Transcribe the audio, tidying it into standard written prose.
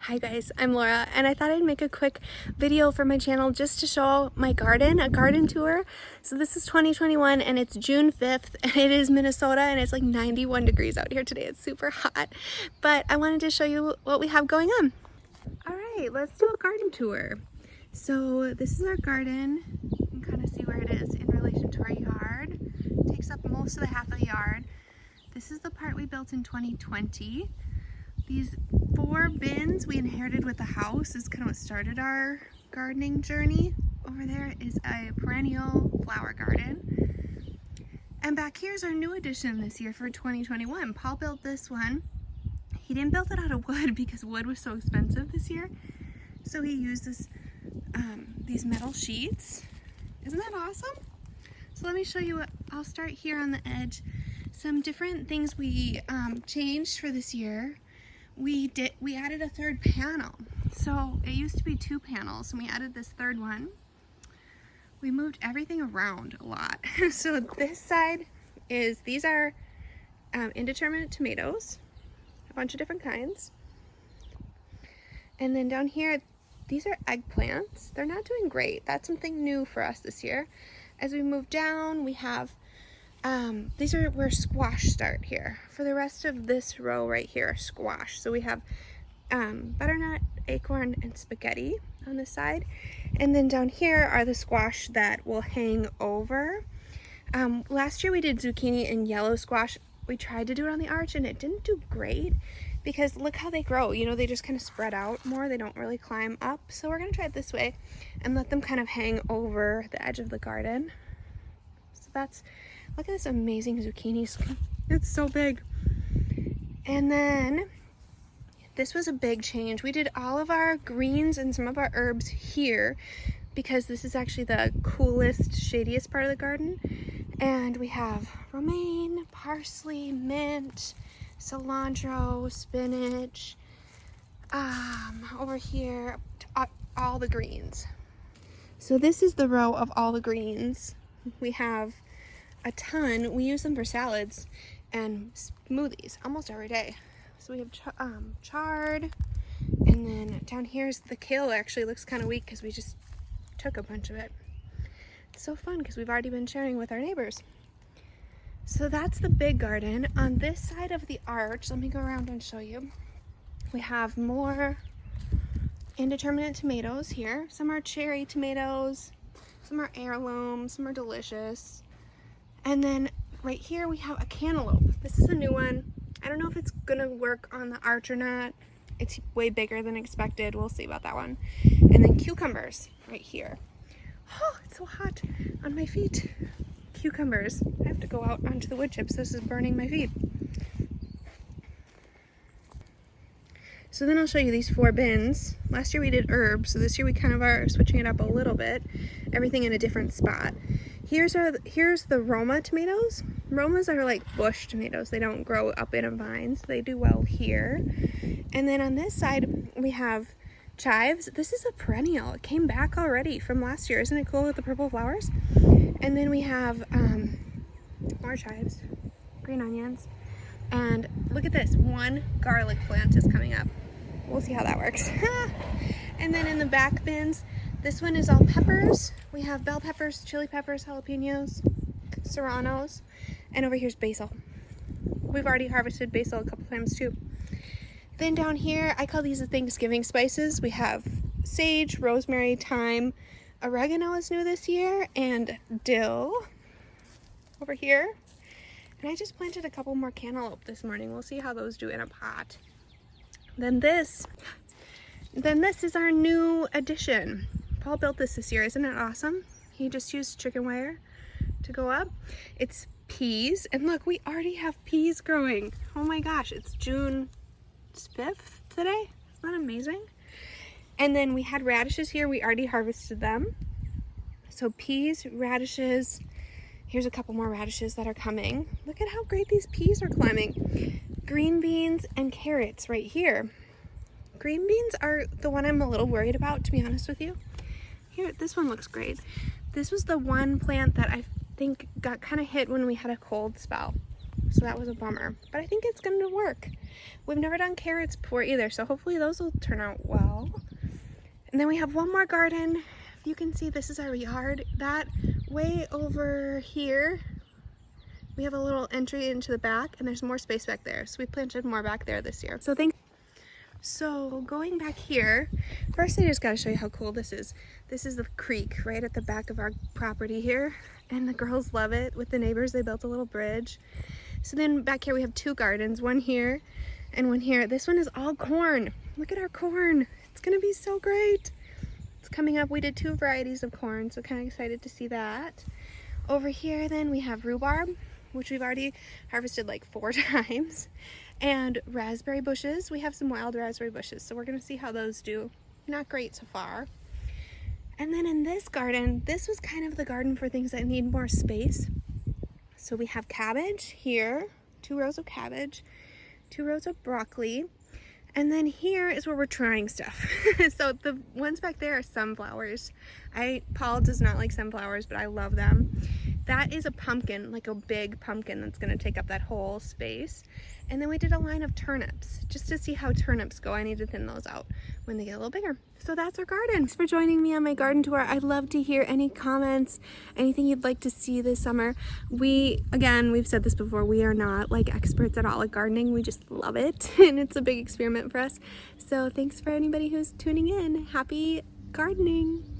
Hi guys, I'm Laura and I thought I'd make a quick video for my channel just to show my garden, a garden tour. So this is 2021 and it's June 5th and it is Minnesota and it's like 91 degrees out here today. It's super hot, but I wanted to show you what we have going on. All right, let's do a garden tour. So this is our garden. You can kind of see where it is in relation to our yard. It takes up most of the half of the yard. This is the part we built in 2020. These 4 bins we inherited with the house is kind of what started our gardening journey. Over there is a perennial flower garden. And back here is our new addition this year for 2021. Paul built this one. He didn't build it out of wood because wood was so expensive this year. So he used these metal sheets. Isn't that awesome? So let me show you what, I'll start here on the edge. Some different things we changed for this year. We added a 3rd panel. So it used to be 2 panels and we added this 3rd one. We moved everything around a lot. So this side is, these are indeterminate tomatoes, a bunch of different kinds. And then down here, these are eggplants. They're not doing great. That's something new for us this year. As we move down, we have these are where squash start here. For the rest of this row right here, squash. So we have butternut, acorn, and spaghetti on this side. And then down here are the squash that will hang over. Last year we did zucchini and yellow squash. We tried to do it on the arch and it didn't do great because look how they grow. You know, they just kind of spread out more. They don't really climb up. So we're going to try it this way and let them kind of hang over the edge of the garden. So that's, look at this amazing zucchini. It's so big. And then this was a big change. We did all of our greens and some of our herbs here because this is actually the coolest, shadiest part of the garden. And we have romaine, parsley, mint, cilantro, spinach, over here, all the greens. So this is the row of all the greens. We have a ton. We use them for salads and smoothies almost every day. So we have chard, and then down here's the kale. Actually looks kind of weak because we just took a bunch of it. It's so fun because we've already been sharing with our neighbors. So that's the big garden. On this side of the arch, let me go around and show you. We have more indeterminate tomatoes here. Some are cherry tomatoes, some are heirloom, some are delicious. And then right here we have a cantaloupe. This is a new one. I don't know if it's gonna work on the arch or not. It's way bigger than expected. We'll see about that one. And then cucumbers right here. Oh, it's so hot on my feet. Cucumbers. I have to go out onto the wood chips. This is burning my feet. So then I'll show you these 4 bins. Last year we did herbs, so this year we kind of are switching it up a little bit. Everything in a different spot. Here's the Roma tomatoes. Romas are like bush tomatoes. They don't grow up in a vine, so they do well here. And then on this side we have chives. This is a perennial. It came back already from last year. Isn't it cool with the purple flowers? And then we have more chives, green onions, and look at this. 1 garlic plant is coming up. We'll see how that works. And then in the back bins, this one is all peppers. We have bell peppers, chili peppers, jalapenos, serranos, and over here's basil. We've already harvested basil a couple times too. Then down here, I call these the Thanksgiving spices. We have sage, rosemary, thyme, oregano is new this year, and dill over here. And I just planted a couple more cantaloupe this morning. We'll see how those do in a pot. Then this is our new addition. Paul built this year. Isn't it awesome? He just used chicken wire to go up. It's peas, and look, we already have peas growing. Oh my gosh, it's June 5th today. Isn't that amazing? And then we had radishes here. We already harvested them. So peas, radishes. Here's a couple more radishes that are coming. Look at how great these peas are climbing. Green beans and carrots right here. Green beans are the one I'm a little worried about, to be honest with you. Here, this one looks great. This was the one plant that I think got kind of hit when we had a cold spell. So that was a bummer, but I think it's going to work. We've never done carrots before either, so hopefully those will turn out well. And then we have one more garden. If you can see, this is our yard. That way over here, we have a little entry into the back, and there's more space back there. So we planted more back there this year. So going back here, first I just gotta show you how cool this is. This is the creek right at the back of our property here, and the girls love it. With the neighbors, they built a little bridge. So then back here we have two gardens, one here and one here. This one is all corn. Look at our corn. It's gonna be so great. It's coming up. We did 2 varieties of corn, so kind of excited to see that. Over here then we have rhubarb, which we've already harvested like 4 times. And raspberry bushes. We have some wild raspberry bushes, so we're gonna see how those do. Not great so far. And then in this garden, this was kind of the garden for things that need more space. So we have cabbage here, 2 rows of cabbage, 2 rows of broccoli, and then here is where we're trying stuff. So the ones back there are sunflowers. Paul does not like sunflowers, but I love them. That is a pumpkin, like a big pumpkin that's gonna take up that whole space. And then we did a line of turnips, just to see how turnips go. I need to thin those out when they get a little bigger. So that's our garden. Thanks for joining me on my garden tour. I'd love to hear any comments, anything you'd like to see this summer. We've said this before, we are not like experts at all at gardening. We just love it, and it's a big experiment for us. So thanks for anybody who's tuning in. Happy gardening.